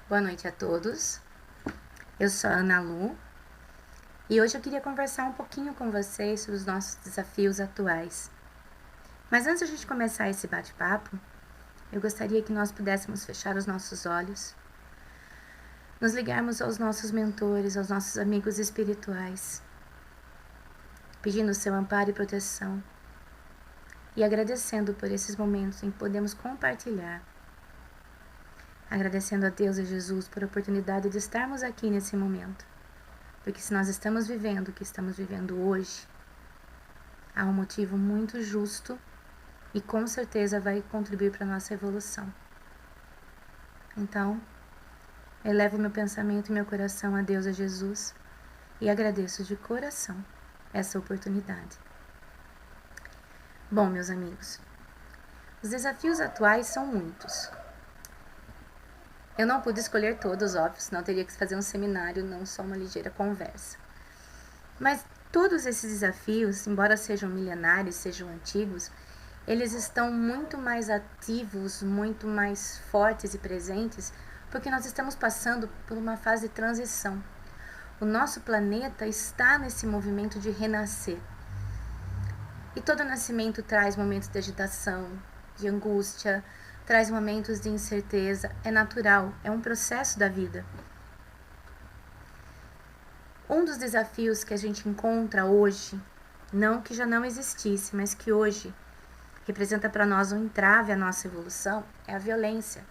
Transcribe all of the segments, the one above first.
Boa noite a todos. Eu sou a Ana Lu e hoje eu queria conversar um pouquinho com vocês sobre os nossos desafios atuais. Mas antes de a gente começar esse bate-papo, eu gostaria que nós pudéssemos fechar os nossos olhos, nos ligarmos aos nossos mentores, aos nossos amigos espirituais, pedindo seu amparo e proteção e agradecendo por esses momentos em que podemos compartilhar. Agradecendo a Deus e Jesus por a oportunidade de estarmos aqui nesse momento. Porque se nós estamos vivendo o que estamos vivendo hoje, há um motivo muito justo e com certeza vai contribuir para a nossa evolução. Então, elevo meu pensamento e meu coração a Deus e a Jesus e agradeço de coração essa oportunidade. Bom, meus amigos, os desafios atuais são muitos. Eu não pude escolher todos, óbvio, senão teria que fazer um seminário, não só uma ligeira conversa. Mas todos esses desafios, embora sejam milenares, sejam antigos, eles estão muito mais ativos, muito mais fortes e presentes, porque nós estamos passando por uma fase de transição. O nosso planeta está nesse movimento de renascer. E todo nascimento traz momentos de agitação, de angústia, traz momentos de incerteza, é natural, é um processo da vida. Um dos desafios que a gente encontra hoje, não que já não existisse, mas que hoje representa para nós um entrave à nossa evolução, é a violência.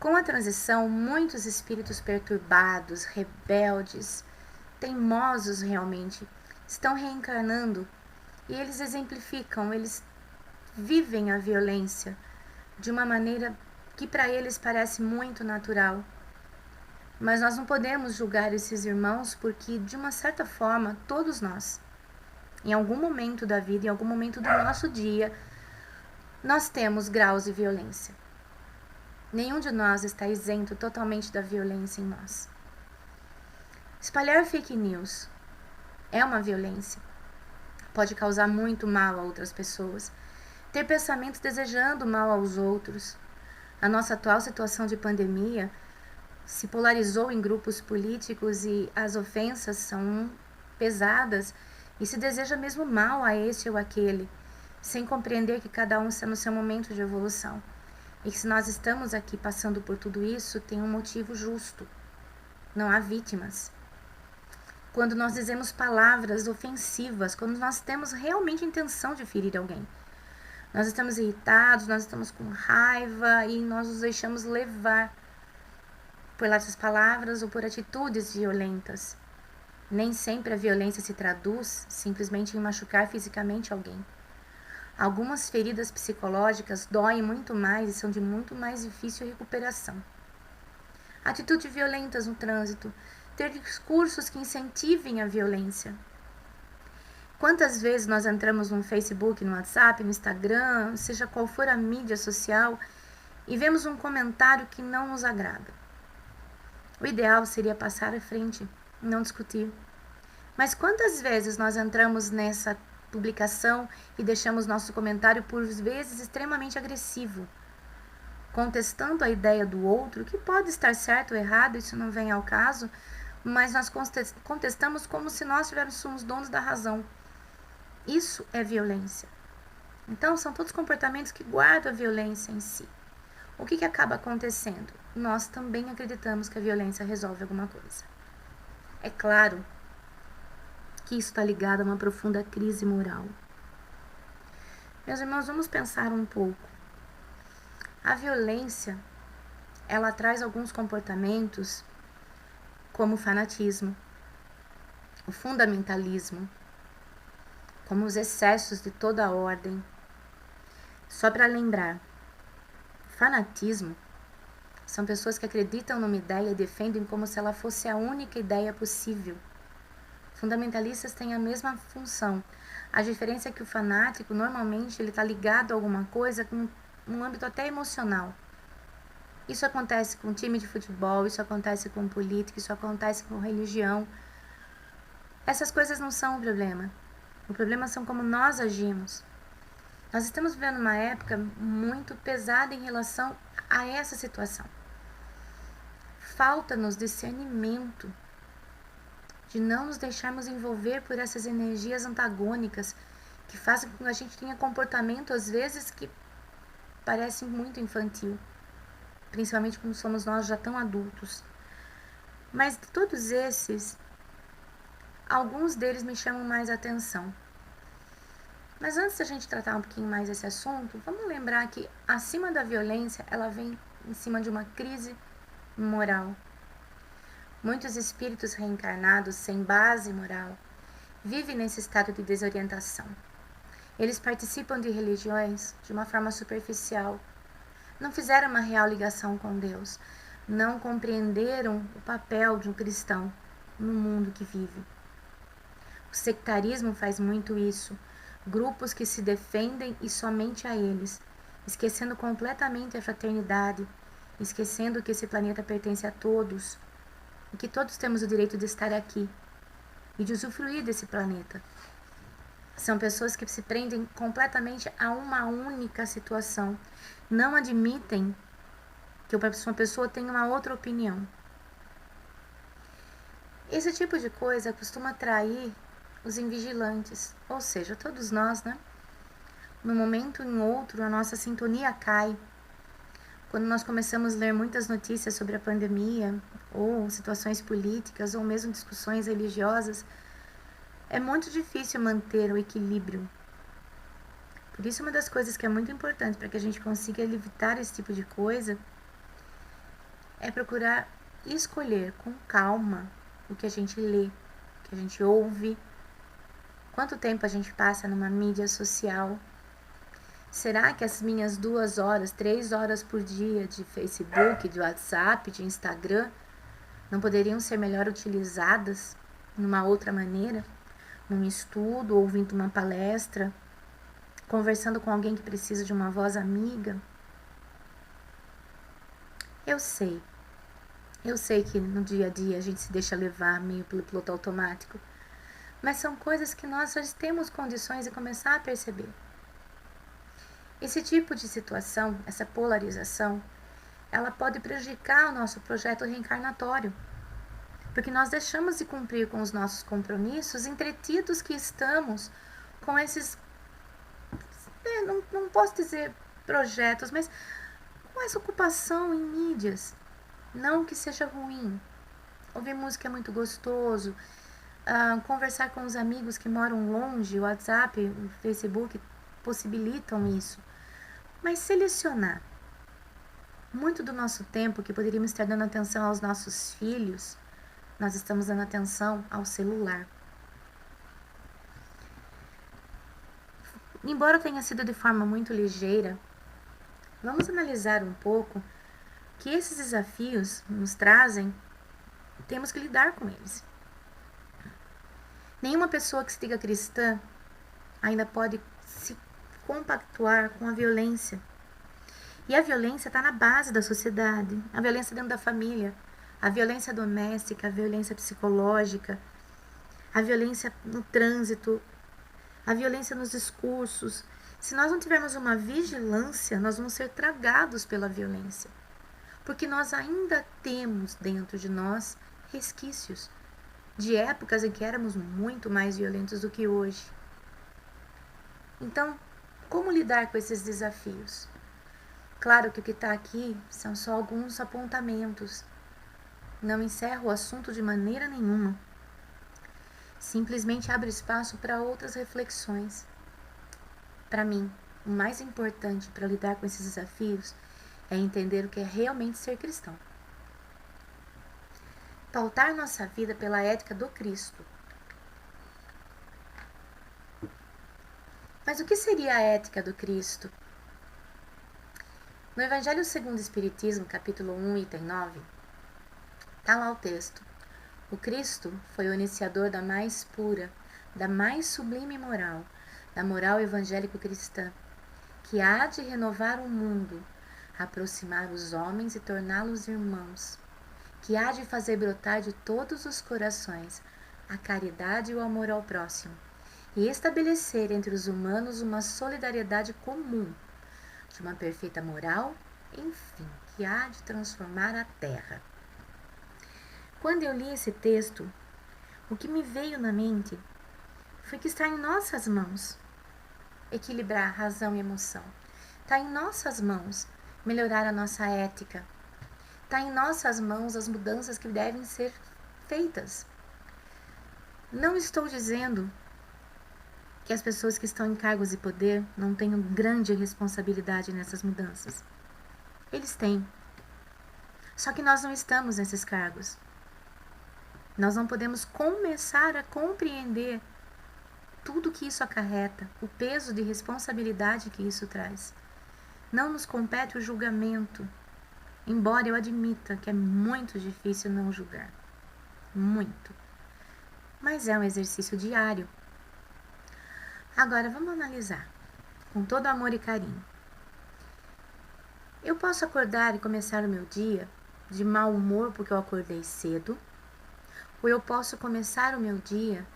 Com a transição, muitos espíritos perturbados, rebeldes, teimosos realmente, estão reencarnando e eles exemplificam, eles vivem a violência de uma maneira que para eles parece muito natural. Mas nós não podemos julgar esses irmãos porque, de uma certa forma, todos nós, em algum momento da vida, em algum momento do nosso dia, nós temos graus de violência. Nenhum de nós está isento totalmente da violência em nós. Espalhar fake news é uma violência. Pode causar muito mal a outras pessoas. Ter pensamentos desejando mal aos outros. A nossa atual situação de pandemia se polarizou em grupos políticos e as ofensas são pesadas e se deseja mesmo mal a este ou aquele, sem compreender que cada um está no seu momento de evolução. E que se nós estamos aqui passando por tudo isso, tem um motivo justo. Não há vítimas. Quando nós dizemos palavras ofensivas, quando nós temos realmente intenção de ferir alguém, nós estamos irritados, nós estamos com raiva e nós nos deixamos levar por essas palavras ou por atitudes violentas. Nem sempre a violência se traduz simplesmente em machucar fisicamente alguém. Algumas feridas psicológicas doem muito mais e são de muito mais difícil recuperação. Atitudes violentas no trânsito, ter discursos que incentivem a violência. Quantas vezes nós entramos no Facebook, no WhatsApp, no Instagram, seja qual for a mídia social, e vemos um comentário que não nos agrada. O ideal seria passar à frente, não discutir. Mas quantas vezes nós entramos nessa publicação e deixamos nosso comentário por vezes extremamente agressivo, contestando a ideia do outro, que pode estar certo ou errado, isso não vem ao caso, mas nós contestamos como se nós tivéssemos donos da razão. Isso é violência. Então, são todos comportamentos que guardam a violência em si. O que acaba acontecendo? Nós também acreditamos que a violência resolve alguma coisa. É claro que isso está ligado a uma profunda crise moral. Meus irmãos, vamos pensar um pouco. A violência, ela traz alguns comportamentos como o fanatismo, o fundamentalismo, como os excessos de toda a ordem. Só para lembrar, fanatismo são pessoas que acreditam numa ideia e defendem como se ela fosse a única ideia possível. Fundamentalistas têm a mesma função. A diferença é que o fanático, normalmente, ele está ligado a alguma coisa com um âmbito até emocional. Isso acontece com time de futebol, isso acontece com política, isso acontece com religião. Essas coisas não são o problema. O problema são como nós agimos. Nós estamos vivendo uma época muito pesada em relação a essa situação. falta-nos discernimento de não nos deixarmos envolver por essas energias antagônicas que fazem com que a gente tenha comportamento, às vezes, que parece muito infantil, principalmente quando somos nós já tão adultos. Mas de todos esses, alguns deles me chamam mais atenção. Mas antes da gente tratar um pouquinho mais esse assunto, vamos lembrar que acima da violência, ela vem em cima de uma crise moral. Muitos espíritos reencarnados sem base moral vivem nesse estado de desorientação. Eles participam de religiões de uma forma superficial, não fizeram uma real ligação com Deus, não compreenderam o papel de um cristão no mundo que vive. O sectarismo faz muito isso, grupos que se defendem e somente a eles, esquecendo completamente a fraternidade, esquecendo que esse planeta pertence a todos e que todos temos o direito de estar aqui e de usufruir desse planeta. São pessoas que se prendem completamente a uma única situação, não admitem que uma pessoa tenha uma outra opinião. Esse tipo de coisa costuma atrair os invigilantes, ou seja, todos nós, né? Num momento ou em outro, a nossa sintonia cai. Quando nós começamos a ler muitas notícias sobre a pandemia, ou situações políticas, ou mesmo discussões religiosas, é muito difícil manter o equilíbrio. Por isso, uma das coisas que é muito importante para que a gente consiga evitar esse tipo de coisa é procurar escolher com calma o que a gente lê, o que a gente ouve, quanto tempo a gente passa numa mídia social. Será que as minhas 2 horas, 3 horas por dia de Facebook, de WhatsApp, de Instagram, não poderiam ser melhor utilizadas numa outra maneira? Num estudo, ouvindo uma palestra, conversando com alguém que precisa de uma voz amiga? Eu sei que no dia a dia a gente se deixa levar meio pelo piloto automático, mas são coisas que nós já temos condições de começar a perceber. Esse tipo de situação, essa polarização, ela pode prejudicar o nosso projeto reencarnatório, porque nós deixamos de cumprir com os nossos compromissos, entretidos que estamos com esses, não posso dizer projetos, mas com essa ocupação em mídias. Não que seja ruim. Ouvir música é muito gostoso, conversar com os amigos que moram longe, o WhatsApp, o Facebook possibilitam isso. Mas selecionar muito do nosso tempo que poderíamos estar dando atenção aos nossos filhos, nós estamos dando atenção ao celular. Embora tenha sido de forma muito ligeira, vamos analisar um pouco que esses desafios nos trazem, temos que lidar com eles. Nenhuma pessoa que se diga cristã ainda pode se compactuar com a violência. E a violência está na base da sociedade, a violência dentro da família, a violência doméstica, a violência psicológica, a violência no trânsito, a violência nos discursos. Se nós não tivermos uma vigilância, nós vamos ser tragados pela violência, porque nós ainda temos dentro de nós resquícios de épocas em que éramos muito mais violentos do que hoje. Então, como lidar com esses desafios? Claro que o que está aqui são só alguns apontamentos. Não encerra o assunto de maneira nenhuma. Simplesmente abre espaço para outras reflexões. Para mim, o mais importante para lidar com esses desafios é entender o que é realmente ser cristão. Pautar nossa vida pela ética do Cristo. Mas o que seria a ética do Cristo? No Evangelho segundo o Espiritismo, capítulo 1, item 9, está lá o texto. O Cristo foi o iniciador da mais pura, da mais sublime moral, da moral evangélico-cristã, que há de renovar o mundo, aproximar os homens e torná-los irmãos, que há de fazer brotar de todos os corações a caridade e o amor ao próximo, e estabelecer entre os humanos uma solidariedade comum, de uma perfeita moral, enfim, que há de transformar a terra. Quando eu li esse texto, o que me veio na mente foi que está em nossas mãos equilibrar razão e emoção. Está em nossas mãos melhorar a nossa ética. Está em nossas mãos as mudanças que devem ser feitas. Não estou dizendo que as pessoas que estão em cargos de poder não tenham grande responsabilidade nessas mudanças. Eles têm. Só que nós não estamos nesses cargos. Nós não podemos começar a compreender tudo que isso acarreta, o peso de responsabilidade que isso traz. Não nos compete o julgamento, embora eu admita que é muito difícil não julgar. Muito. Mas é um exercício diário. Agora vamos analisar, com todo amor e carinho. Eu posso acordar e começar o meu dia de mau humor porque eu acordei cedo, ou eu posso começar o meu dia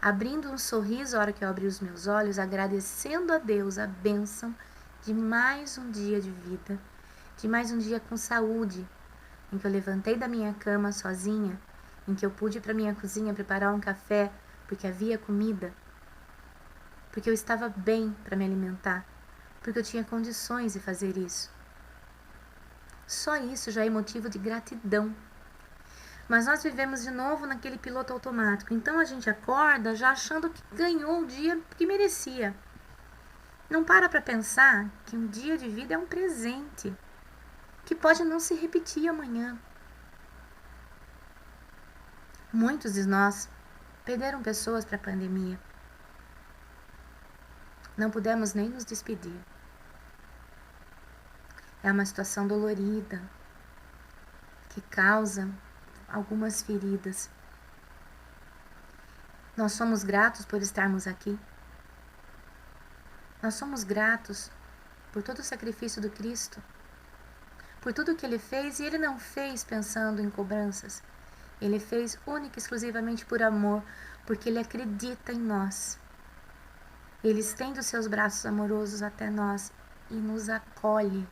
abrindo um sorriso a hora que eu abri os meus olhos, agradecendo a Deus a bênção de mais um dia de vida, de mais um dia com saúde, em que eu levantei da minha cama sozinha, em que eu pude ir para minha cozinha preparar um café porque havia comida, porque eu estava bem para me alimentar, porque eu tinha condições de fazer isso. Só isso já é motivo de gratidão. Mas nós vivemos de novo naquele piloto automático. Então a gente acorda já achando que ganhou o dia que merecia. Não para pensar que um dia de vida é um presente, que pode não se repetir amanhã. Muitos de nós perderam pessoas para a pandemia. Não pudemos nem nos despedir. É uma situação dolorida, que causa algumas feridas. Nós somos gratos por estarmos aqui. Nós somos gratos por todo o sacrifício do Cristo, por tudo que Ele fez, e Ele não fez pensando em cobranças. Ele fez única e exclusivamente por amor, porque Ele acredita em nós. Ele estende os seus braços amorosos até nós e nos acolhe.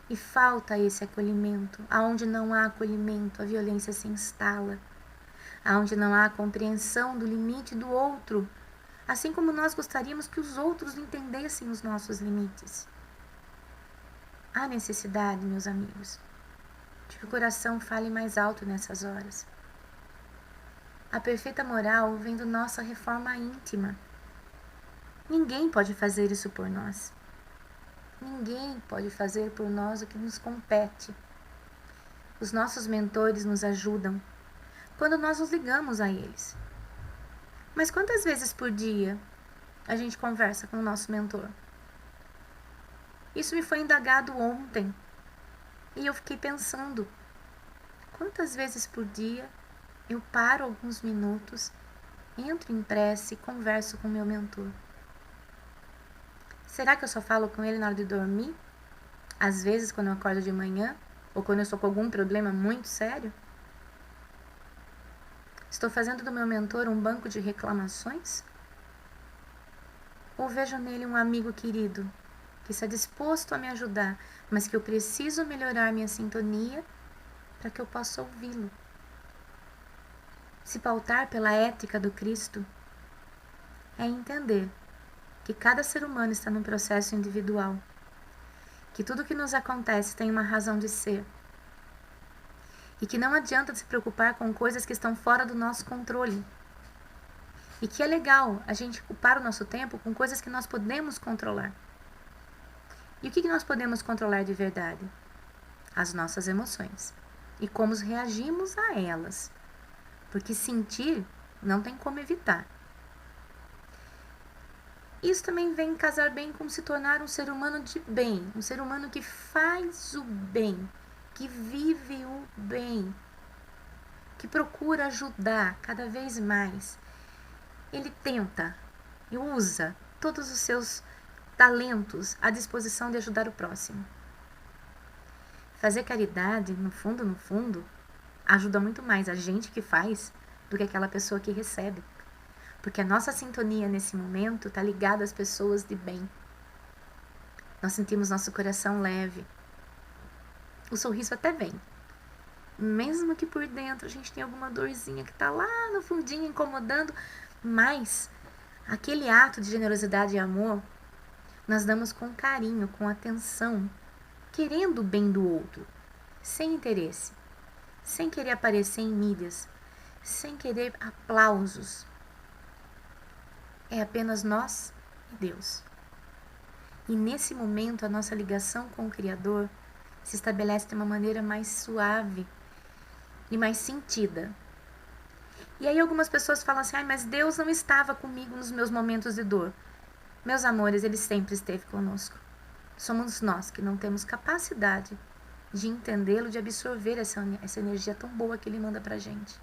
E falta esse acolhimento. Aonde não há acolhimento, a violência se instala. Aonde não há compreensão do limite do outro, assim como nós gostaríamos que os outros entendessem os nossos limites. Há necessidade, meus amigos, de que o coração fale mais alto nessas horas. A perfeita moral vem da nossa reforma íntima. Ninguém pode fazer isso por nós. Ninguém pode fazer por nós o que nos compete. Os nossos mentores nos ajudam quando nós nos ligamos a eles. Mas quantas vezes por dia a gente conversa com o nosso mentor? Isso me foi indagado ontem e eu fiquei pensando, quantas vezes por dia eu paro alguns minutos, entro em prece e converso com o meu mentor? Será que eu só falo com ele na hora de dormir? Às vezes quando eu acordo de manhã? Ou quando eu estou com algum problema muito sério? Estou fazendo do meu mentor um banco de reclamações? Ou vejo nele um amigo querido, que está disposto a me ajudar, mas que eu preciso melhorar minha sintonia para que eu possa ouvi-lo? Se pautar pela ética do Cristo é entender que cada ser humano está num processo individual, que tudo que nos acontece tem uma razão de ser, e que não adianta se preocupar com coisas que estão fora do nosso controle, e que é legal a gente ocupar o nosso tempo com coisas que nós podemos controlar. E o que nós podemos controlar de verdade? As nossas emoções e como reagimos a elas, porque sentir não tem como evitar. Isso também vem casar bem com se tornar um ser humano de bem, um ser humano que faz o bem, que vive o bem, que procura ajudar cada vez mais. Ele tenta e usa todos os seus talentos à disposição de ajudar o próximo. Fazer caridade, no fundo, ajuda muito mais a gente que faz do que aquela pessoa que recebe. Porque a nossa sintonia nesse momento está ligada às pessoas de bem. Nós sentimos nosso coração leve. O sorriso até vem, mesmo que por dentro a gente tenha alguma dorzinha que tá lá no fundinho incomodando, mas aquele ato de generosidade e amor nós damos com carinho, com atenção, querendo o bem do outro, sem interesse, sem querer aparecer em mídias, sem querer aplausos. É apenas nós e Deus. E nesse momento a nossa ligação com o Criador se estabelece de uma maneira mais suave e mais sentida. E aí algumas pessoas falam assim, mas Deus não estava comigo nos meus momentos de dor. Meus amores, Ele sempre esteve conosco. Somos nós que não temos capacidade de entendê-lo, de absorver essa energia tão boa que Ele manda pra gente.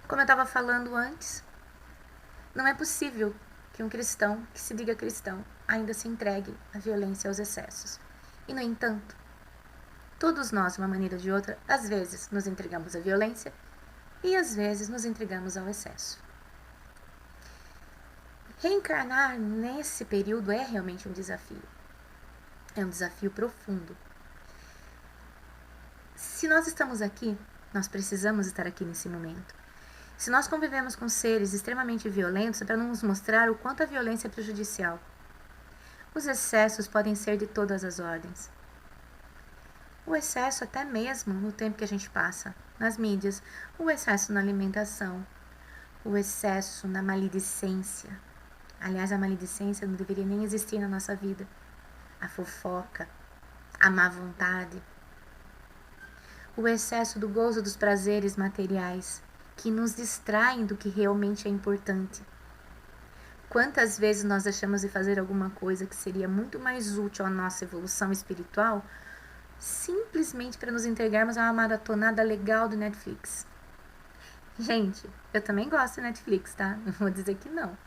Como eu estava falando antes, não é possível que um cristão, que se diga cristão, ainda se entregue à violência e aos excessos. E, no entanto, todos nós, de uma maneira ou de outra, às vezes nos entregamos à violência e às vezes nos entregamos ao excesso. Reencarnar nesse período é realmente um desafio. É um desafio profundo. Se nós estamos aqui, nós precisamos estar aqui nesse momento. Se nós convivemos com seres extremamente violentos, é para nos mostrar o quanto a violência é prejudicial. Os excessos podem ser de todas as ordens. O excesso até mesmo no tempo que a gente passa nas mídias, o excesso na alimentação, o excesso na maledicência. Aliás, a maledicência não deveria nem existir na nossa vida. A fofoca, a má vontade, o excesso do gozo dos prazeres materiais, que nos distraem do que realmente é importante. Quantas vezes nós deixamos de fazer alguma coisa que seria muito mais útil à nossa evolução espiritual, simplesmente para nos entregarmos a uma maratonada legal do Netflix? Gente, eu também gosto de Netflix, tá? Não vou dizer que não.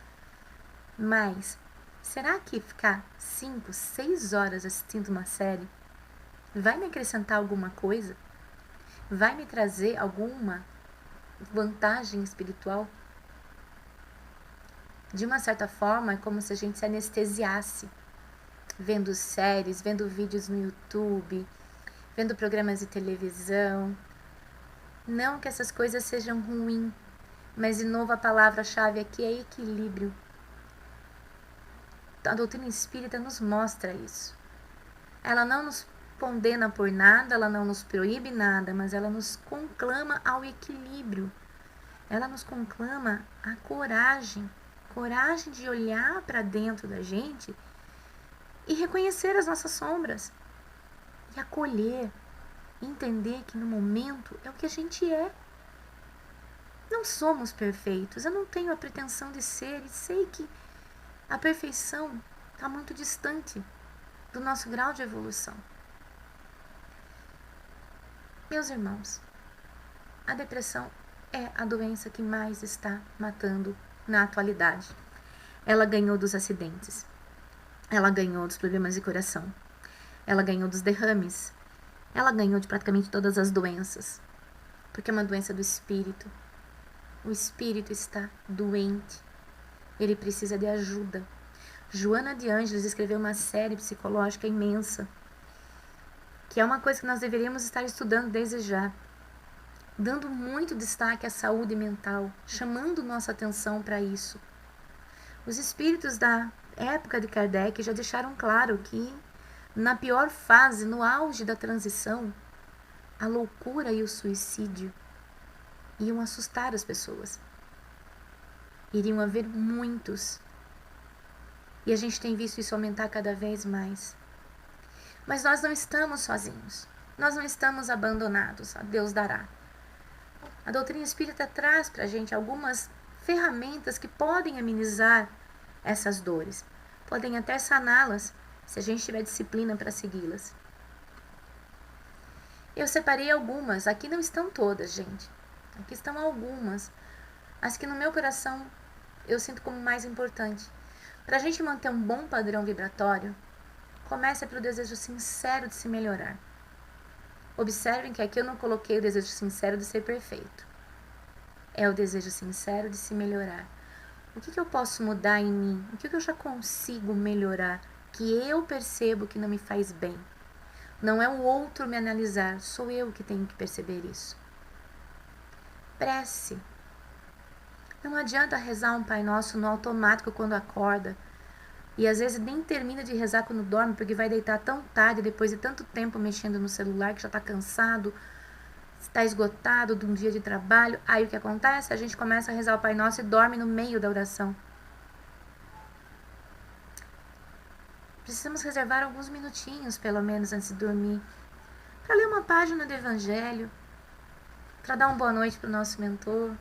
Mas, será que ficar 5, 6 horas assistindo uma série vai me acrescentar alguma coisa? Vai me trazer alguma vantagem espiritual? De uma certa forma, é como se a gente se anestesiasse, vendo séries, vendo vídeos no YouTube, vendo programas de televisão. Não que essas coisas sejam ruins, mas de novo a palavra-chave aqui é equilíbrio. A doutrina espírita nos mostra isso. Ela não nos condena por nada, ela não nos proíbe nada, mas ela nos conclama ao equilíbrio. Ela nos conclama a coragem de olhar para dentro da gente e reconhecer as nossas sombras e acolher, entender que no momento é o que a gente é. Não somos perfeitos, eu não tenho a pretensão de ser e sei que a perfeição está muito distante do nosso grau de evolução. Meus irmãos, a depressão é a doença que mais está matando na atualidade. Ela ganhou dos acidentes, ela ganhou dos problemas de coração, ela ganhou dos derrames, ela ganhou de praticamente todas as doenças, porque é uma doença do espírito. O espírito está doente, ele precisa de ajuda. Joana de Ângeles escreveu uma série psicológica imensa, que é uma coisa que nós deveríamos estar estudando desde já, dando muito destaque à saúde mental, chamando nossa atenção para isso. Os espíritos da época de Kardec já deixaram claro que, na pior fase, no auge da transição, a loucura e o suicídio iam assustar as pessoas. Iriam haver muitos. E a gente tem visto isso aumentar cada vez mais. Mas nós não estamos sozinhos. Nós não estamos abandonados. A Deus dará. A doutrina espírita traz para a gente algumas ferramentas que podem amenizar essas dores. Podem até saná-las, se a gente tiver disciplina para segui-las. Eu separei algumas. Aqui não estão todas, gente. Aqui estão algumas. As que no meu coração eu sinto como mais importante. Para a gente manter um bom padrão vibratório, comece pelo desejo sincero de se melhorar. Observem que aqui eu não coloquei o desejo sincero de ser perfeito. É o desejo sincero de se melhorar. O que eu posso mudar em mim? O que eu já consigo melhorar? Que eu percebo que não me faz bem? Não é o outro me analisar, sou eu que tenho que perceber isso. Prece. Não adianta rezar um Pai Nosso no automático quando acorda. E às vezes nem termina de rezar quando dorme, porque vai deitar tão tarde, depois de tanto tempo mexendo no celular, que já está cansado, está esgotado de um dia de trabalho. Aí o que acontece? A gente começa a rezar o Pai Nosso e dorme no meio da oração. Precisamos reservar alguns minutinhos, pelo menos, antes de dormir, para ler uma página do Evangelho, para dar uma boa noite para o nosso mentor,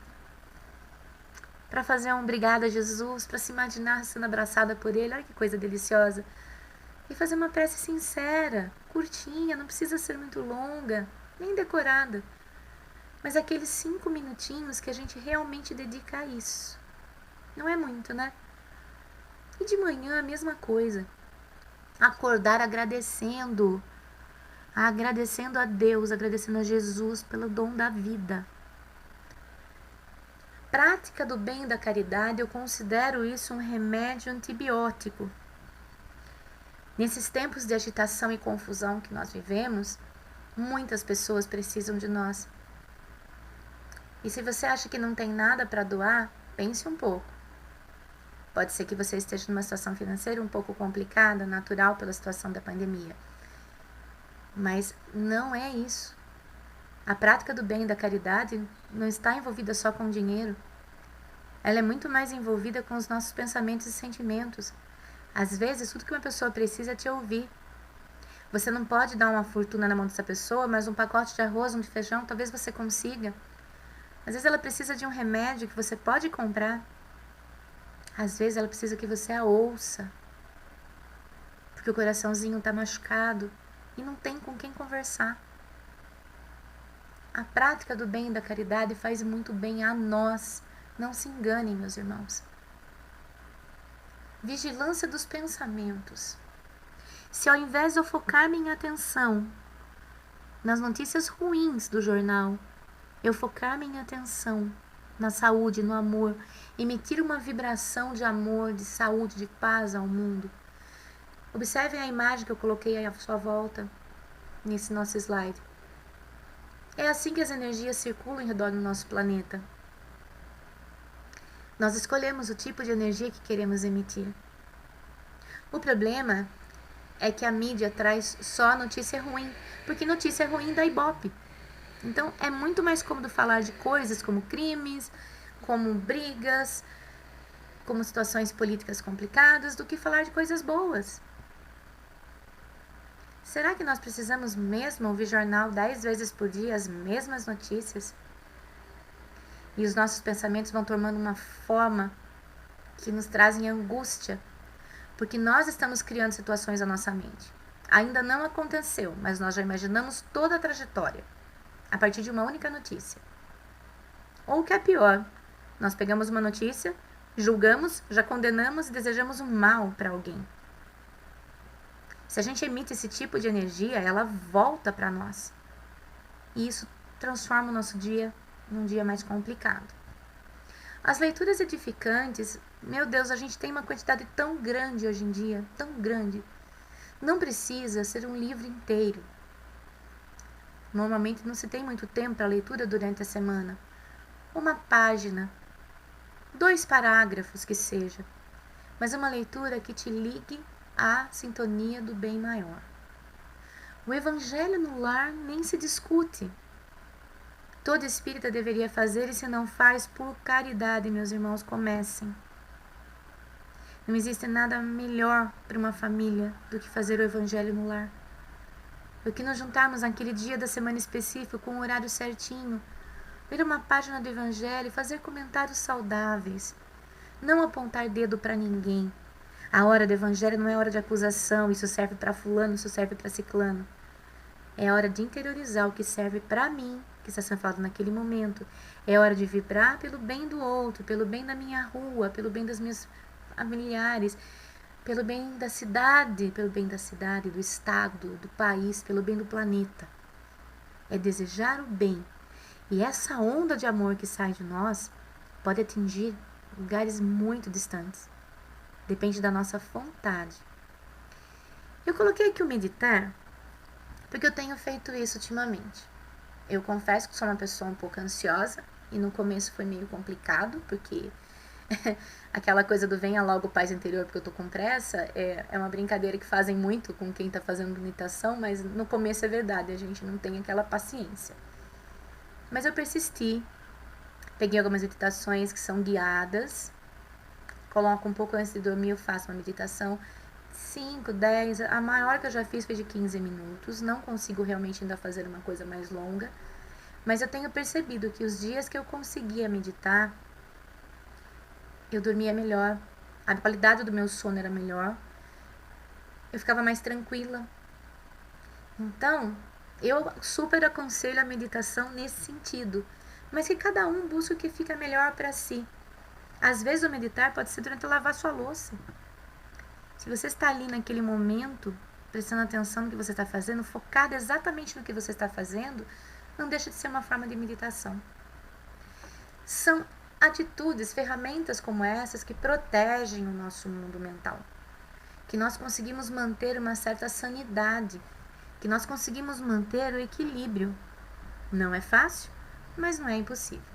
para fazer um obrigado a Jesus, para se imaginar sendo abraçada por Ele. Olha que coisa deliciosa. E fazer uma prece sincera, curtinha, não precisa ser muito longa, nem decorada. Mas aqueles 5 minutinhos que a gente realmente dedica a isso. Não é muito, né? E de manhã a mesma coisa. Acordar agradecendo a Deus, agradecendo a Jesus pelo dom da vida. Prática do bem e da caridade, eu considero isso um remédio antibiótico. Nesses tempos de agitação e confusão que nós vivemos, muitas pessoas precisam de nós. E se você acha que não tem nada para doar, pense um pouco. Pode ser que você esteja numa situação financeira um pouco complicada, natural pela situação da pandemia. Mas não é isso. A prática do bem e da caridade não está envolvida só com dinheiro. Ela é muito mais envolvida com os nossos pensamentos e sentimentos. Às vezes, tudo que uma pessoa precisa é te ouvir. Você não pode dar uma fortuna na mão dessa pessoa, mas um pacote de arroz, um de feijão, talvez você consiga. Às vezes ela precisa de um remédio que você pode comprar. Às vezes ela precisa que você a ouça, porque o coraçãozinho está machucado e não tem com quem conversar. A prática do bem e da caridade faz muito bem a nós. Não se enganem, meus irmãos. Vigilância dos pensamentos. Se ao invés de eu focar minha atenção nas notícias ruins do jornal, eu focar minha atenção na saúde, no amor, emitir uma vibração de amor, de saúde, de paz ao mundo. Observem a imagem que eu coloquei à sua volta nesse nosso slide. É assim que as energias circulam em redor do nosso planeta. Nós escolhemos o tipo de energia que queremos emitir. O problema é que a mídia traz só notícia ruim, porque notícia ruim dá ibope. Então é muito mais cômodo falar de coisas como crimes, como brigas, como situações políticas complicadas, do que falar de coisas boas. Será que nós precisamos mesmo ouvir jornal 10 vezes por dia, as mesmas notícias? E os nossos pensamentos vão tomando uma forma que nos trazem angústia, porque nós estamos criando situações na nossa mente. Ainda não aconteceu, mas nós já imaginamos toda a trajetória a partir de uma única notícia. Ou o que é pior, nós pegamos uma notícia, julgamos, já condenamos e desejamos o mal para alguém. Se a gente emite esse tipo de energia, ela volta para nós. E isso transforma o nosso dia num dia mais complicado. As leituras edificantes, meu Deus, a gente tem uma quantidade tão grande hoje em dia, tão grande. Não precisa ser um livro inteiro. Normalmente não se tem muito tempo para leitura durante a semana. Uma página, 2 parágrafos que seja, mas uma leitura que te ligue à sintonia do bem maior. O evangelho no lar nem se discute. Todo espírita deveria fazer, e se não faz, por caridade, meus irmãos, comecem. Não existe nada melhor para uma família do que fazer o evangelho no lar. Do que nos juntarmos naquele dia da semana específico, com o horário certinho, ler uma página do evangelho e fazer comentários saudáveis. Não apontar dedo para ninguém. A hora do evangelho não é hora de acusação, isso serve para fulano, isso serve para ciclano. É hora de interiorizar o que serve para mim, que está sendo falado naquele momento. É hora de vibrar pelo bem do outro, pelo bem da minha rua, pelo bem das minhas familiares, pelo bem da cidade, do estado, do país, pelo bem do planeta. É desejar o bem. E essa onda de amor que sai de nós pode atingir lugares muito distantes. Depende da nossa vontade. Eu coloquei aqui o meditar, Porque eu tenho feito isso ultimamente. Eu confesso que sou uma pessoa um pouco ansiosa, e no começo foi meio complicado, porque aquela coisa do venha logo paz interior porque eu tô com pressa, é uma brincadeira que fazem muito com quem tá fazendo meditação, mas no começo é verdade, a gente não tem aquela paciência. Mas eu persisti, peguei algumas meditações que são guiadas, coloco um pouco antes de dormir, eu faço uma meditação 5, 10, a maior que eu já fiz foi de 15 minutos, não consigo realmente ainda fazer uma coisa mais longa, mas eu tenho percebido que os dias que eu conseguia meditar, eu dormia melhor, a qualidade do meu sono era melhor, eu ficava mais tranquila. Então, eu super aconselho a meditação nesse sentido, mas que cada um busque o que fica melhor para si. Às vezes o meditar pode ser durante lavar sua louça. Se você está ali naquele momento, prestando atenção no que você está fazendo, focado exatamente no que você está fazendo, não deixa de ser uma forma de meditação. São atitudes, ferramentas como essas que protegem o nosso mundo mental, que nós conseguimos manter uma certa sanidade, que nós conseguimos manter o equilíbrio. Não é fácil, mas não é impossível.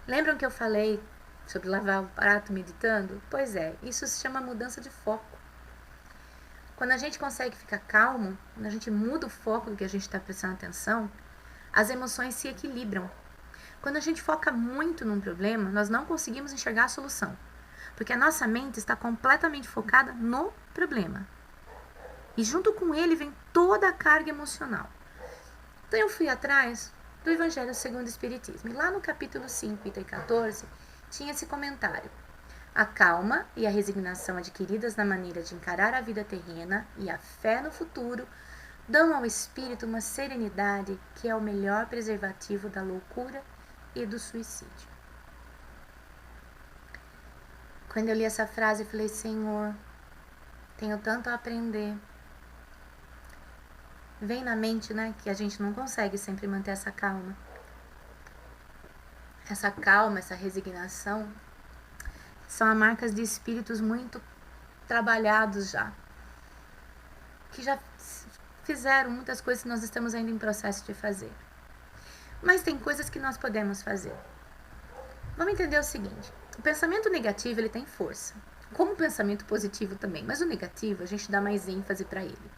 Lembram que eu falei sobre lavar o prato meditando? Pois é, isso se chama mudança de foco. Quando a gente consegue ficar calmo, quando a gente muda o foco do que a gente está prestando atenção, as emoções se equilibram. Quando a gente foca muito num problema, nós não conseguimos enxergar a solução, porque a nossa mente está completamente focada no problema. E junto com ele vem toda a carga emocional. Então eu fui atrás do Evangelho segundo o Espiritismo. E lá no capítulo 5, item 14, tinha esse comentário. A calma e a resignação adquiridas na maneira de encarar a vida terrena e a fé no futuro dão ao espírito uma serenidade que é o melhor preservativo da loucura e do suicídio. Quando eu li essa frase, eu falei, Senhor, tenho tanto a aprender. Vem na mente, né, que a gente não consegue sempre manter essa calma. Essa calma, essa resignação, são as marcas de espíritos muito trabalhados já, que já fizeram muitas coisas que nós estamos ainda em processo de fazer. Mas tem coisas que nós podemos fazer. Vamos entender o seguinte, o pensamento negativo ele tem força, como o pensamento positivo também, mas o negativo a gente dá mais ênfase para ele.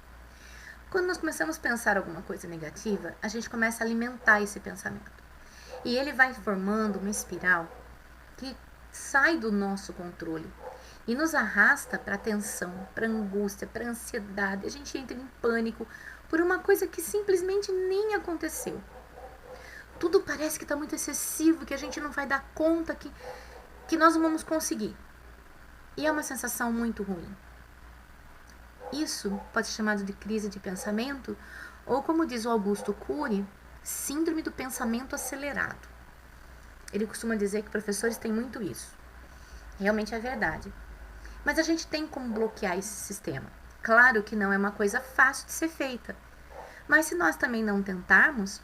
Quando nós começamos a pensar alguma coisa negativa, a gente começa a alimentar esse pensamento. E ele vai formando uma espiral que sai do nosso controle e nos arrasta para a tensão, para a angústia, para a ansiedade. A gente entra em pânico por uma coisa que simplesmente nem aconteceu. Tudo parece que está muito excessivo, que a gente não vai dar conta, que nós não vamos conseguir. E é uma sensação muito ruim. Isso pode ser chamado de crise de pensamento, ou como diz o Augusto Cury, síndrome do pensamento acelerado. Ele costuma dizer que professores têm muito isso. Realmente é verdade. Mas a gente tem como bloquear esse sistema. Claro que não é uma coisa fácil de ser feita. Mas se nós também não tentarmos,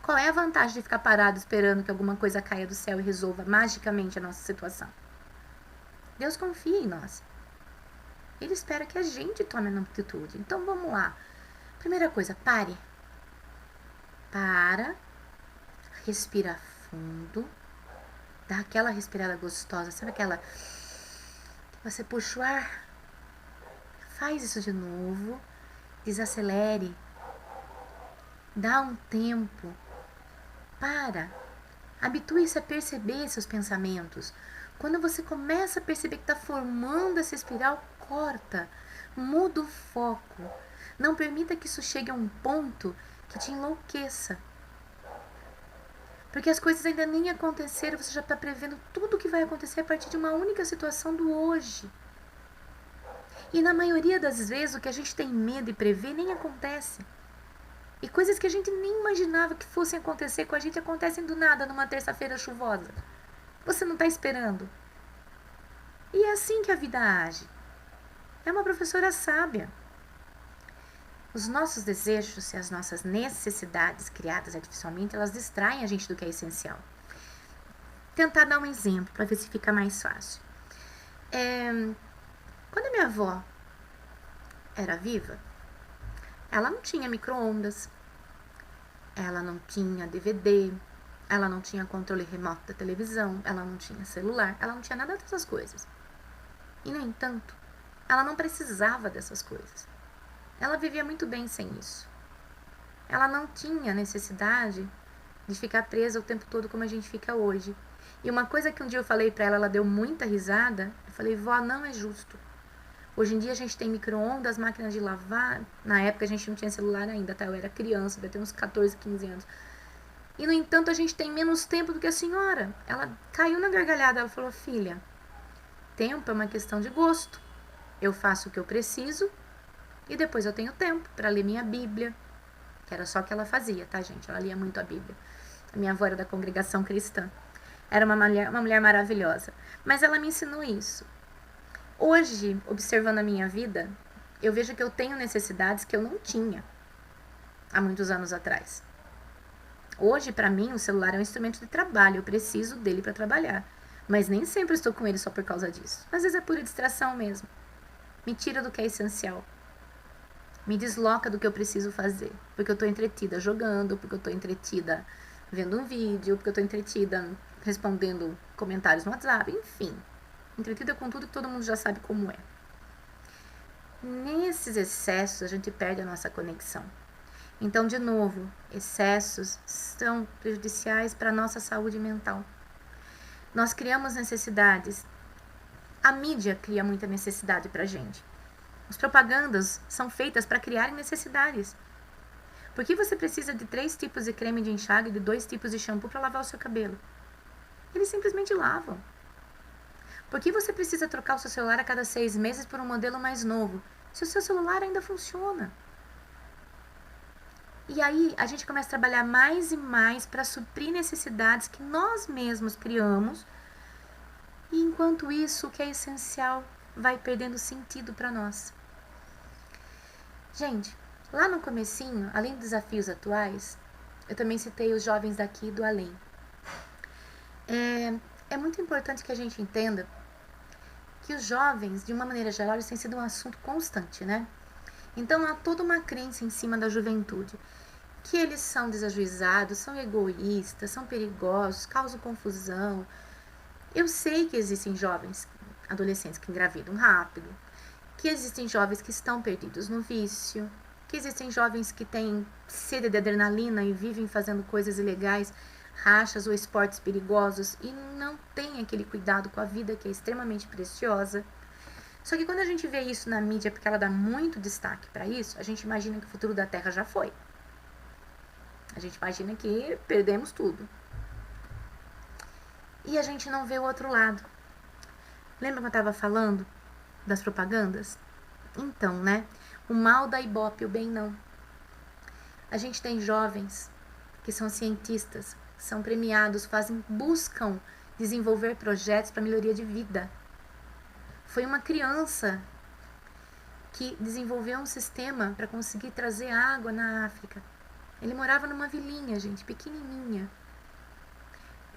qual é a vantagem de ficar parado esperando que alguma coisa caia do céu e resolva magicamente a nossa situação? Deus confia em nós. Ele espera que a gente tome a atitude. Então vamos lá. Primeira coisa, pare. Para. Respira fundo. Dá aquela respirada gostosa. Sabe aquela... Você puxa o ar. Faz isso de novo. Desacelere. Dá um tempo. Para. Habitue-se a perceber seus pensamentos. Quando você começa a perceber que está formando essa espiral, corta. Muda o foco. Não permita que isso chegue a um ponto que te enlouqueça. Porque as coisas ainda nem aconteceram, você já está prevendo tudo o que vai acontecer a partir de uma única situação do hoje. E na maioria das vezes o que a gente tem medo e prevê nem acontece. E coisas que a gente nem imaginava que fossem acontecer com a gente acontecem do nada numa terça-feira chuvosa. Você não está esperando. E é assim que a vida age. É uma professora sábia. Os nossos desejos e as nossas necessidades criadas artificialmente, elas distraem a gente do que é essencial. Tentar dar um exemplo para ver se fica mais fácil. Quando a minha avó era viva, Ela não tinha micro-ondas, ela não tinha DVD, ela não tinha controle remoto da televisão, ela não tinha celular, ela não tinha nada dessas coisas. E, no entanto, ela não precisava dessas coisas. Ela vivia muito bem sem isso. Ela não tinha necessidade de ficar presa o tempo todo como a gente fica hoje. E uma coisa que um dia eu falei pra ela, ela deu muita risada. Eu falei, vó, não é justo. Hoje em dia a gente tem micro-ondas, máquinas de lavar. Na época a gente não tinha celular ainda, tá? Eu era criança, devia ter uns 14, 15 anos. E, no entanto, a gente tem menos tempo do que a senhora. Ela caiu na gargalhada, ela falou, filha, tempo é uma questão de gosto. Eu faço o que eu preciso e depois eu tenho tempo para ler minha Bíblia, que era só o que ela fazia, tá, gente? Ela lia muito a Bíblia. A minha avó era da congregação cristã. Era uma mulher maravilhosa. Mas ela me ensinou isso. Hoje, observando a minha vida, eu vejo que eu tenho necessidades que eu não tinha há muitos anos atrás. Hoje, para mim, o celular é um instrumento de trabalho. Eu preciso dele para trabalhar. Mas nem sempre estou com ele só por causa disso. Às vezes é pura distração mesmo. Me tira do que é essencial. Me desloca do que eu preciso fazer. Porque eu estou entretida jogando, porque eu estou entretida vendo um vídeo, porque eu estou entretida respondendo comentários no WhatsApp, enfim. Entretida com tudo que todo mundo já sabe como é. Nesses excessos, a gente perde a nossa conexão. Então, de novo, excessos são prejudiciais para a nossa saúde mental. Nós criamos necessidades. A mídia cria muita necessidade para a gente. As propagandas são feitas para criar necessidades. Por que você precisa de 3 tipos de creme de enxágue e de 2 tipos de shampoo para lavar o seu cabelo? Eles simplesmente lavam. Por que você precisa trocar o seu celular a cada 6 meses por um modelo mais novo, se o seu celular ainda funciona? E aí a gente começa a trabalhar mais e mais para suprir necessidades que nós mesmos criamos. E enquanto isso, o que é essencial vai perdendo sentido para nós. Gente, lá no comecinho, além dos desafios atuais, eu também citei os jovens daqui do além. É muito importante que a gente entenda que os jovens, de uma maneira geral, eles têm sido um assunto constante, né? Então há toda uma crença em cima da juventude, que eles são desajuizados, são egoístas, são perigosos, causam confusão. Eu sei que existem jovens, adolescentes que engravidam rápido, que existem jovens que estão perdidos no vício, que existem jovens que têm sede de adrenalina e vivem fazendo coisas ilegais, rachas ou esportes perigosos e não têm aquele cuidado com a vida que é extremamente preciosa. Só que quando a gente vê isso na mídia, porque ela dá muito destaque para isso, a gente imagina que o futuro da Terra já foi. A gente imagina que perdemos tudo. E a gente não vê o outro lado. Lembra que eu estava falando das propagandas? Então, né? O mal dá ibope, o bem não. A gente tem jovens que são cientistas, são premiados, buscam desenvolver projetos para melhoria de vida. Foi uma criança que desenvolveu um sistema para conseguir trazer água na África. Ele morava numa vilinha, gente, pequenininha.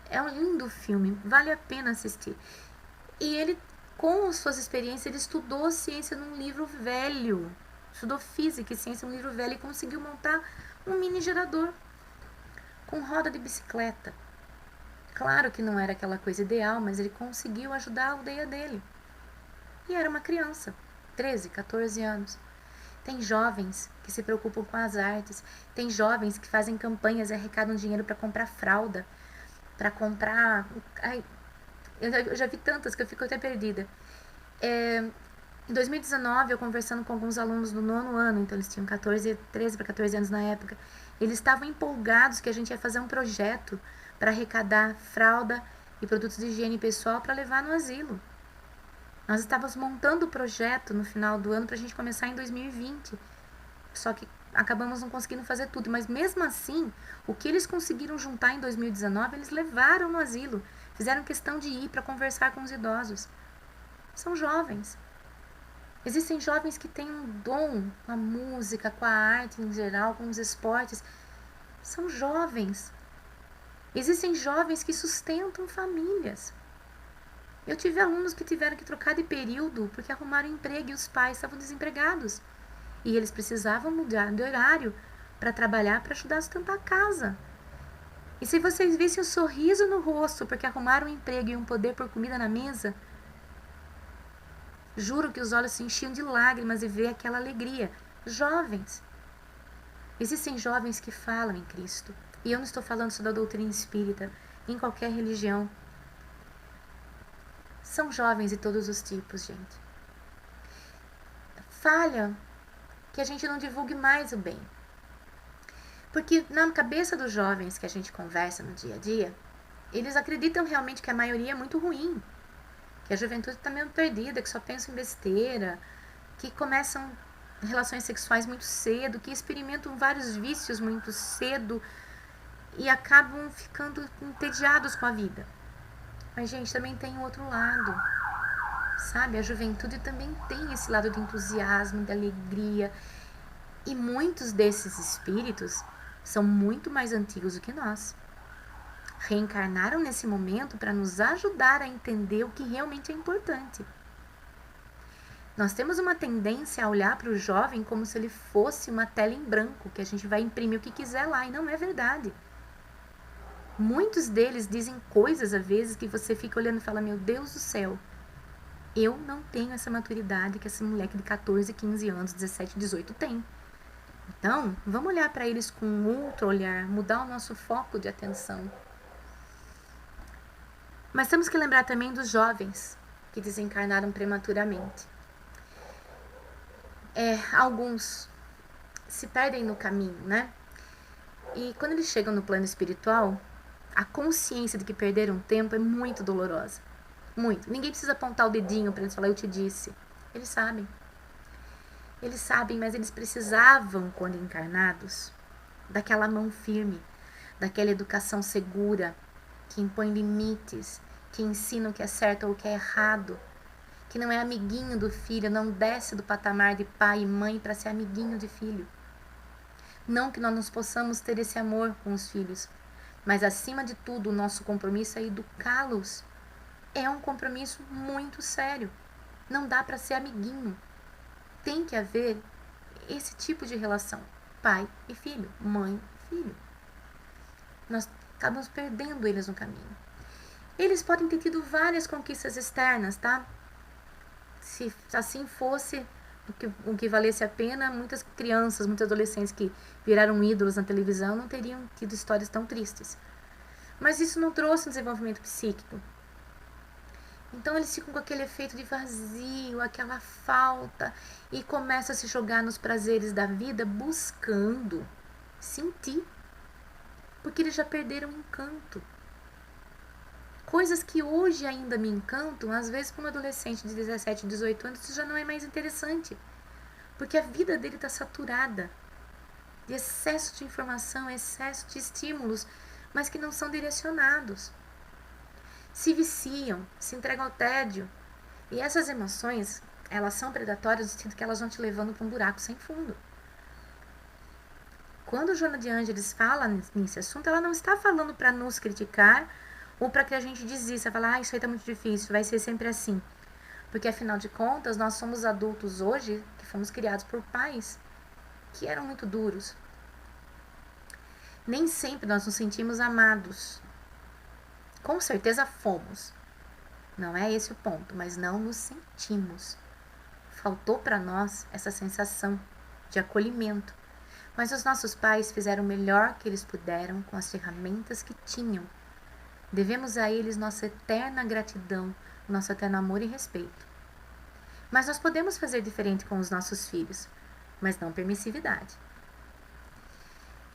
É um lindo filme, vale a pena assistir. E ele, com suas experiências, ele estudou ciência num livro velho. Estudou física e ciência num livro velho e conseguiu montar um mini gerador com roda de bicicleta. Claro que não era aquela coisa ideal, mas ele conseguiu ajudar a aldeia dele. E era uma criança, 13, 14 anos. Tem jovens que se preocupam com as artes, tem jovens que fazem campanhas e arrecadam dinheiro para comprar fralda, para comprar... Ai, eu já vi tantas que eu fico até perdida. Em 2019, eu conversando com alguns alunos do 9º ano, então eles tinham 13 para 14 anos na época, eles estavam empolgados que a gente ia fazer um projeto para arrecadar fralda e produtos de higiene pessoal para levar no asilo. Nós estávamos montando o projeto no final do ano para a gente começar em 2020. Só que acabamos não conseguindo fazer tudo. Mas mesmo assim, o que eles conseguiram juntar em 2019, eles levaram no asilo. Fizeram questão de ir para conversar com os idosos. São jovens. Existem jovens que têm um dom com a música, com a arte em geral, com os esportes. São jovens. Existem jovens que sustentam famílias. Eu tive alunos que tiveram que trocar de período porque arrumaram emprego e os pais estavam desempregados. E eles precisavam mudar de horário para trabalhar, para ajudar a sustentar a casa. E se vocês vissem o sorriso no rosto porque arrumaram um emprego e um poder por comida na mesa, juro que os olhos se enchiam de lágrimas e ver aquela alegria. Jovens. Existem jovens que falam em Cristo. E eu não estou falando só da doutrina espírita, em qualquer religião. São jovens de todos os tipos, gente. Falha que a gente não divulgue mais o bem. Porque na cabeça dos jovens que a gente conversa no dia a dia, eles acreditam realmente que a maioria é muito ruim. Que a juventude está meio perdida, que só pensa em besteira, que começam relações sexuais muito cedo, que experimentam vários vícios muito cedo e acabam ficando entediados com a vida. Mas, gente, também tem o outro lado, sabe? A juventude também tem esse lado de entusiasmo, de alegria. E muitos desses espíritos são muito mais antigos do que nós. Reencarnaram nesse momento para nos ajudar a entender o que realmente é importante. Nós temos uma tendência a olhar para o jovem como se ele fosse uma tela em branco, que a gente vai imprimir o que quiser lá, e não é verdade. Muitos deles dizem coisas, às vezes, que você fica olhando e fala, meu Deus do céu, eu não tenho essa maturidade que esse moleque de 14, 15 anos, 17, 18 tem. Então, vamos olhar para eles com um outro olhar, mudar o nosso foco de atenção. Mas temos que lembrar também dos jovens que desencarnaram prematuramente. Alguns se perdem no caminho, né? E quando eles chegam no plano espiritual, a consciência de que perderam tempo é muito dolorosa. Muito. Ninguém precisa apontar o dedinho para eles falar, eu te disse. Eles sabem. Eles sabem, mas eles precisavam, quando encarnados, daquela mão firme, daquela educação segura, que impõe limites, que ensina o que é certo ou o que é errado, que não é amiguinho do filho, não desce do patamar de pai e mãe para ser amiguinho de filho. Não que nós não possamos ter esse amor com os filhos, mas acima de tudo o nosso compromisso é educá-los. É um compromisso muito sério. Não dá para ser amiguinho. Tem que haver esse tipo de relação, pai e filho, mãe e filho. Nós acabamos perdendo eles no caminho. Eles podem ter tido várias conquistas externas, tá? Se assim fosse o que valesse a pena, muitas crianças, muitos adolescentes que viraram ídolos na televisão não teriam tido histórias tão tristes. Mas isso não trouxe um desenvolvimento psíquico. Então eles ficam com aquele efeito de vazio, aquela falta, e começam a se jogar nos prazeres da vida buscando sentir. Porque eles já perderam o encanto. Coisas que hoje ainda me encantam, às vezes para um adolescente de 17, 18 anos, isso já não é mais interessante. Porque a vida dele está saturada de excesso de informação, excesso de estímulos, mas que não são direcionados. Se viciam, se entregam ao tédio. E essas emoções, elas são predatórias no sentido que elas vão te levando para um buraco sem fundo. Quando Joana de Ângeles fala nesse assunto, ela não está falando para nos criticar ou para que a gente desista, falar, isso aí está muito difícil, vai ser sempre assim. Porque, afinal de contas, nós somos adultos hoje que fomos criados por pais que eram muito duros. Nem sempre nós nos sentimos amados. Com certeza fomos. Não é esse o ponto, mas não nos sentimos. Faltou para nós essa sensação de acolhimento. Mas os nossos pais fizeram o melhor que eles puderam com as ferramentas que tinham. Devemos a eles nossa eterna gratidão, nosso eterno amor e respeito. Mas nós podemos fazer diferente com os nossos filhos, mas não permissividade.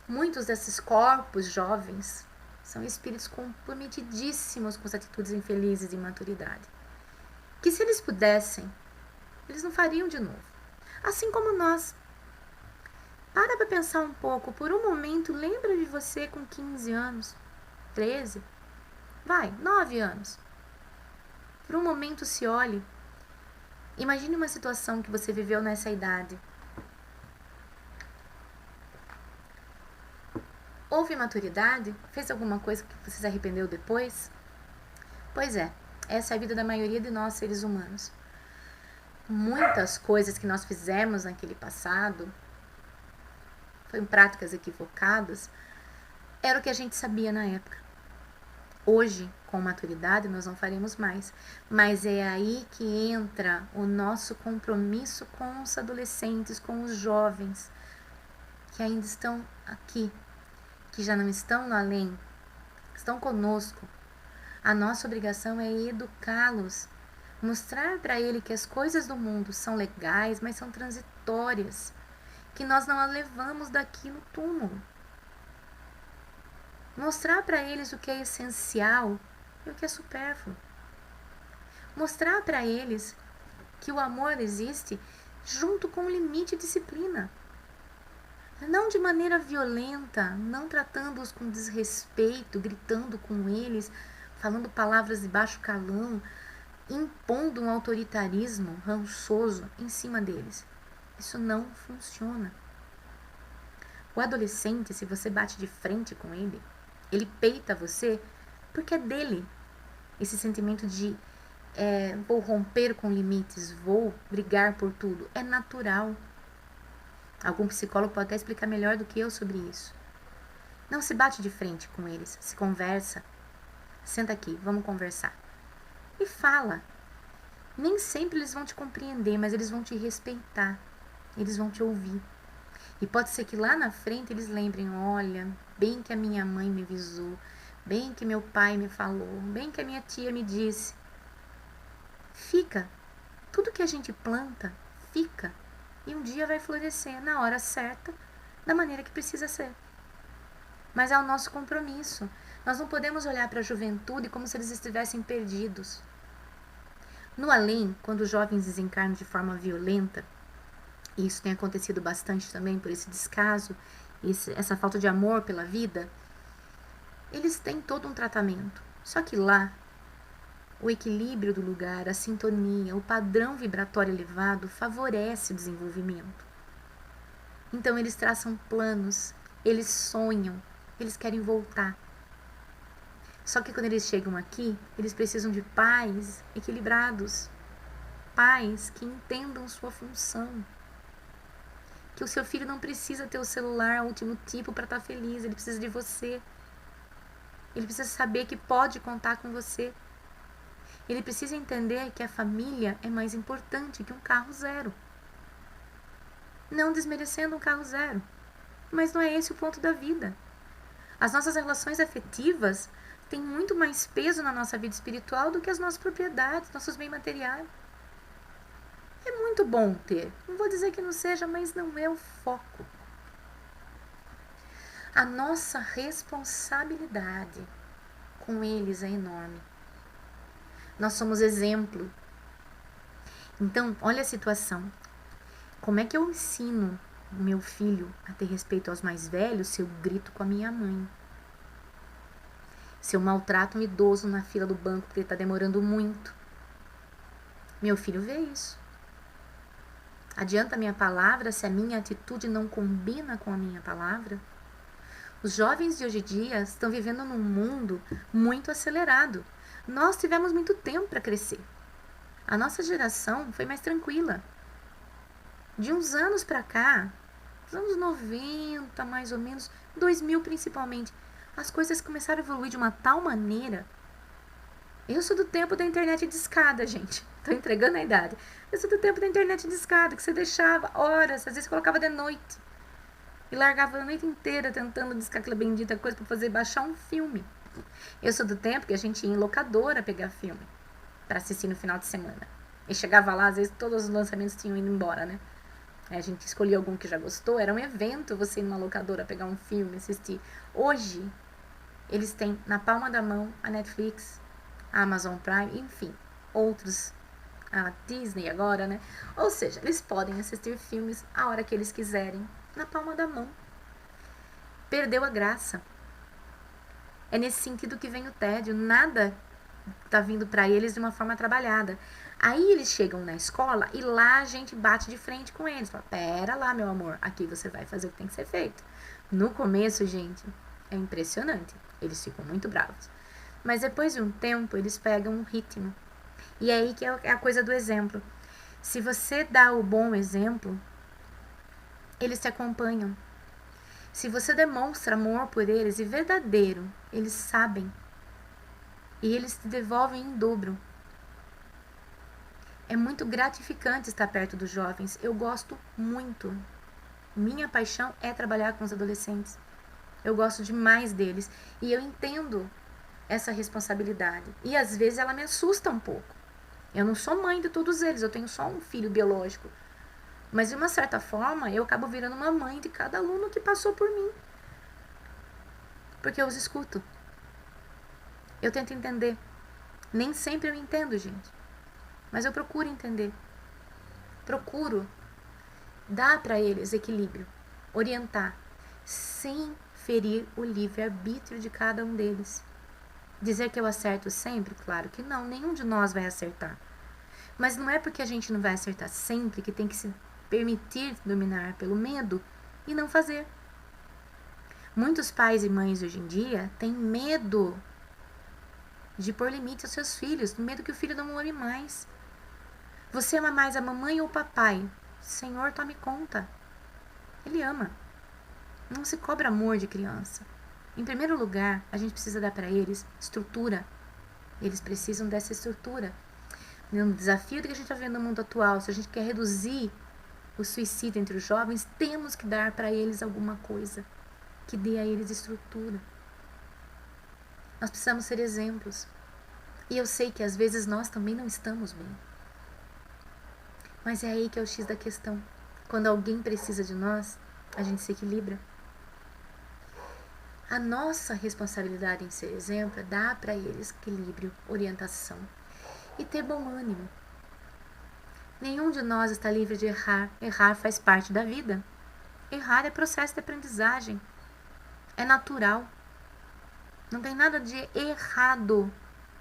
Muitos desses corpos jovens são espíritos comprometidíssimos com as atitudes infelizes de imaturidade. Que se eles pudessem, eles não fariam de novo. Assim como nós. Para pensar um pouco, por um momento, lembra de você com 15 anos, 13, 9 anos. Por um momento se olhe. Imagine uma situação que você viveu nessa idade. Houve maturidade? Fez alguma coisa que você se arrependeu depois? Pois é, essa é a vida da maioria de nós seres humanos. muitas coisas que nós fizemos naquele passado, foram práticas equivocadas, era o que a gente sabia na época. Hoje, com maturidade, nós não faremos mais. Mas é aí que entra o nosso compromisso com os adolescentes, com os jovens, que ainda estão aqui, que já não estão no além, estão conosco. A nossa obrigação é educá-los, mostrar para ele que as coisas do mundo são legais, mas são transitórias, que nós não a levamos daqui no túmulo. Mostrar para eles o que é essencial e o que é supérfluo. Mostrar para eles que o amor existe junto com limite e disciplina. Não de maneira violenta, não tratando-os com desrespeito, gritando com eles, falando palavras de baixo calão, impondo um autoritarismo rançoso em cima deles. Isso não funciona. O adolescente, se você bate de frente com ele, ele peita você porque é dele. Esse sentimento de vou romper com limites, vou brigar por tudo, é natural. Algum psicólogo pode até explicar melhor do que eu sobre isso. Não se bate de frente com eles, se conversa. Senta aqui, vamos conversar. E fala. Nem sempre eles vão te compreender, mas eles vão te respeitar. Eles vão te ouvir. E pode ser que lá na frente eles lembrem, olha, bem que a minha mãe me avisou, bem que meu pai me falou, bem que a minha tia me disse. Fica. Tudo que a gente planta, fica. E um dia vai florescer na hora certa, da maneira que precisa ser. Mas é o nosso compromisso. Nós não podemos olhar para a juventude como se eles estivessem perdidos. No além, quando os jovens desencarnam de forma violenta, e isso tem acontecido bastante também por esse descaso, essa falta de amor pela vida, eles têm todo um tratamento. Só que lá, o equilíbrio do lugar, a sintonia, o padrão vibratório elevado favorece o desenvolvimento. Então eles traçam planos, eles sonham, eles querem voltar. Só que quando eles chegam aqui, eles precisam de pais equilibrados, pais que entendam sua função. Que o seu filho não precisa ter o celular último tipo para estar feliz, ele precisa de você. Ele precisa saber que pode contar com você. Ele precisa entender que a família é mais importante que um carro zero. Não desmerecendo um carro zero, mas não é esse o ponto da vida. As nossas relações afetivas têm muito mais peso na nossa vida espiritual do que as nossas propriedades, nossos bens materiais. É muito bom ter, não vou dizer que não seja, mas não é o foco. A nossa responsabilidade com eles é enorme. Nós somos exemplo. Então, olha a situação. Como é que eu ensino o meu filho a ter respeito aos mais velhos se eu grito com a minha mãe? Se eu maltrato um idoso na fila do banco porque ele está demorando muito? Meu filho vê isso. Adianta a minha palavra se a minha atitude não combina com a minha palavra? Os jovens de hoje em dia estão vivendo num mundo muito acelerado. Nós tivemos muito tempo para crescer. A nossa geração foi mais tranquila. De uns anos para cá, dos anos 90 mais ou menos, 2000 principalmente, as coisas começaram a evoluir de uma tal maneira. Eu sou do tempo da internet de escada, gente. Tô entregando a idade. Eu sou do tempo da internet de escada, que você deixava horas, às vezes colocava de noite. E largava a noite inteira tentando discar aquela bendita coisa para fazer baixar um filme. Eu sou do tempo que a gente ia em locadora pegar filme para assistir no final de semana. E chegava lá, às vezes todos os lançamentos tinham ido embora, né? A gente escolhia algum que já gostou. Era um evento você ir numa locadora pegar um filme, assistir. Hoje, eles têm na palma da mão a Netflix, a Amazon Prime, enfim, outros, a Disney agora, né? Ou seja, eles podem assistir filmes a hora que eles quiserem, na palma da mão. Perdeu a graça. É nesse sentido que vem o tédio. Nada tá vindo para eles de uma forma trabalhada. Aí eles chegam na escola e lá a gente bate de frente com eles. Fala, pera lá, meu amor, aqui você vai fazer o que tem que ser feito. No começo, gente, é impressionante. Eles ficam muito bravos. Mas depois de um tempo, eles pegam um ritmo. E é aí que é a coisa do exemplo. Se você dá o bom exemplo, eles te acompanham. Se você demonstra amor por eles e verdadeiro, eles sabem. E eles te devolvem em dobro. É muito gratificante estar perto dos jovens. Eu gosto muito. Minha paixão é trabalhar com os adolescentes. Eu gosto demais deles. E eu entendo essa responsabilidade. E às vezes ela me assusta um pouco. Eu não sou mãe de todos eles, eu tenho só um filho biológico. Mas de uma certa forma, eu acabo virando uma mãe de cada aluno que passou por mim. Porque eu os escuto. Eu tento entender. Nem sempre eu entendo, gente. Mas eu procuro entender. Procuro dar para eles equilíbrio, orientar, sem ferir o livre-arbítrio de cada um deles. Dizer que eu acerto sempre? Claro que não, nenhum de nós vai acertar. Mas não é porque a gente não vai acertar sempre que tem que se permitir dominar pelo medo e não fazer. Muitos pais e mães hoje em dia têm medo de pôr limite aos seus filhos, medo que o filho não ame mais. Você ama mais a mamãe ou o papai? Senhor, tome conta. Ele ama. Não se cobra amor de criança. Em primeiro lugar, a gente precisa dar para eles estrutura. Eles precisam dessa estrutura. No desafio que a gente está vendo no mundo atual, se a gente quer reduzir o suicídio entre os jovens, temos que dar para eles alguma coisa que dê a eles estrutura. Nós precisamos ser exemplos. E eu sei que às vezes nós também não estamos bem. Mas é aí que é o X da questão. Quando alguém precisa de nós, a gente se equilibra. A nossa responsabilidade em ser exemplo é dar para eles equilíbrio, orientação e ter bom ânimo. Nenhum de nós está livre de errar. Errar faz parte da vida. Errar é processo de aprendizagem. É natural. Não tem nada de errado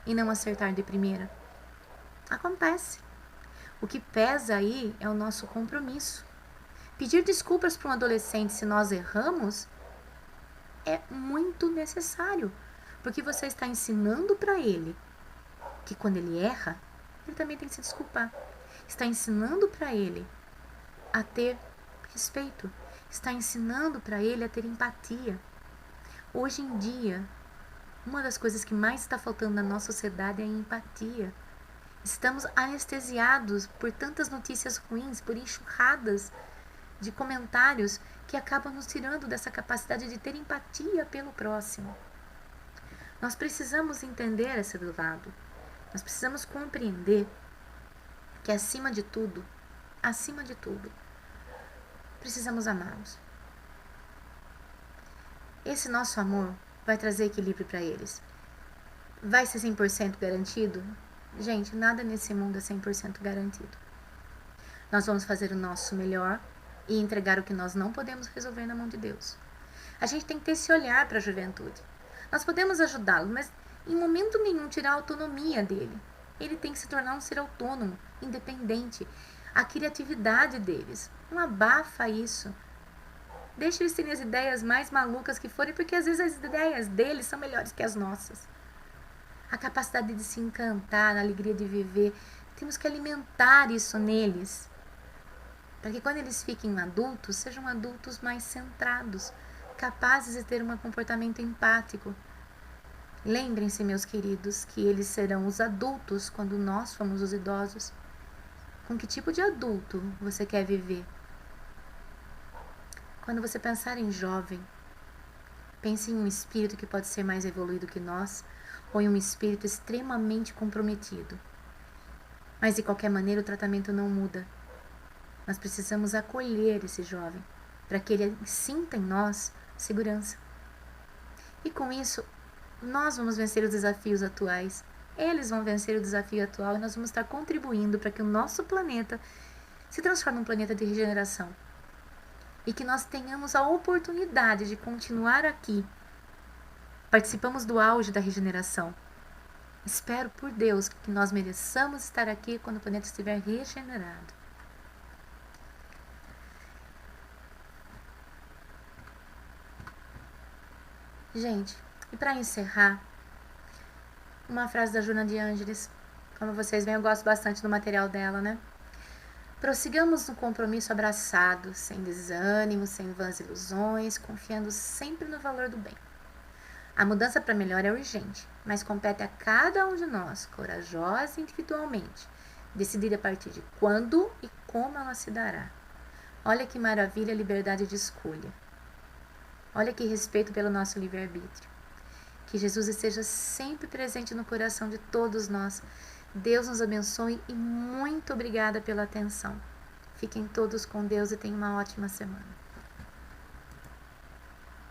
em não acertar de primeira. Acontece. O que pesa aí é o nosso compromisso. Pedir desculpas para um adolescente se nós erramos é muito necessário, porque você está ensinando para ele que quando ele erra, ele também tem que se desculpar. Está ensinando para ele a ter respeito. Está ensinando para ele a ter empatia. Hoje em dia, uma das coisas que mais está faltando na nossa sociedade é a empatia. Estamos anestesiados por tantas notícias ruins, por enxurradas de comentários que acabam nos tirando dessa capacidade de ter empatia pelo próximo. Nós precisamos entender esse lado. Nós precisamos compreender que acima de tudo, precisamos amá-los. Esse nosso amor vai trazer equilíbrio para eles. Vai ser 100% garantido? Gente, nada nesse mundo é 100% garantido. Nós vamos fazer o nosso melhor e entregar o que nós não podemos resolver na mão de Deus. A gente tem que ter esse olhar para a juventude. Nós podemos ajudá-lo, mas em momento nenhum tirar a autonomia dele. Ele tem que se tornar um ser autônomo, independente. A criatividade deles. Não abafa isso. Deixa eles terem as ideias mais malucas que forem, porque às vezes as ideias deles são melhores que as nossas. A capacidade de se encantar, a alegria de viver. Temos que alimentar isso neles. Para que quando eles fiquem adultos, sejam adultos mais centrados, capazes de ter um comportamento empático. Lembrem-se, meus queridos, que eles serão os adultos quando nós formos os idosos. Com que tipo de adulto você quer viver? Quando você pensar em jovem, pense em um espírito que pode ser mais evoluído que nós, ou em um espírito extremamente comprometido. Mas de qualquer maneira o tratamento não muda. Nós precisamos acolher esse jovem, para que ele sinta em nós segurança. E com isso, nós vamos vencer os desafios atuais. Eles vão vencer o desafio atual e nós vamos estar contribuindo para que o nosso planeta se transforme em um planeta de regeneração. E que nós tenhamos a oportunidade de continuar aqui. Participamos do auge da regeneração. Espero por Deus que nós mereçamos estar aqui quando o planeta estiver regenerado. Gente, e para encerrar, uma frase da Joana de Ângeles. Como vocês veem, eu gosto bastante do material dela, né? Prossigamos no compromisso abraçados, sem desânimo, sem vãs ilusões, confiando sempre no valor do bem. A mudança para melhor é urgente, mas compete a cada um de nós, corajosa individualmente, decidir a partir de quando e como ela se dará. Olha que maravilha a liberdade de escolha. Olha que respeito pelo nosso livre-arbítrio. Que Jesus esteja sempre presente no coração de todos nós. Deus nos abençoe e muito obrigada pela atenção. Fiquem todos com Deus e tenham uma ótima semana.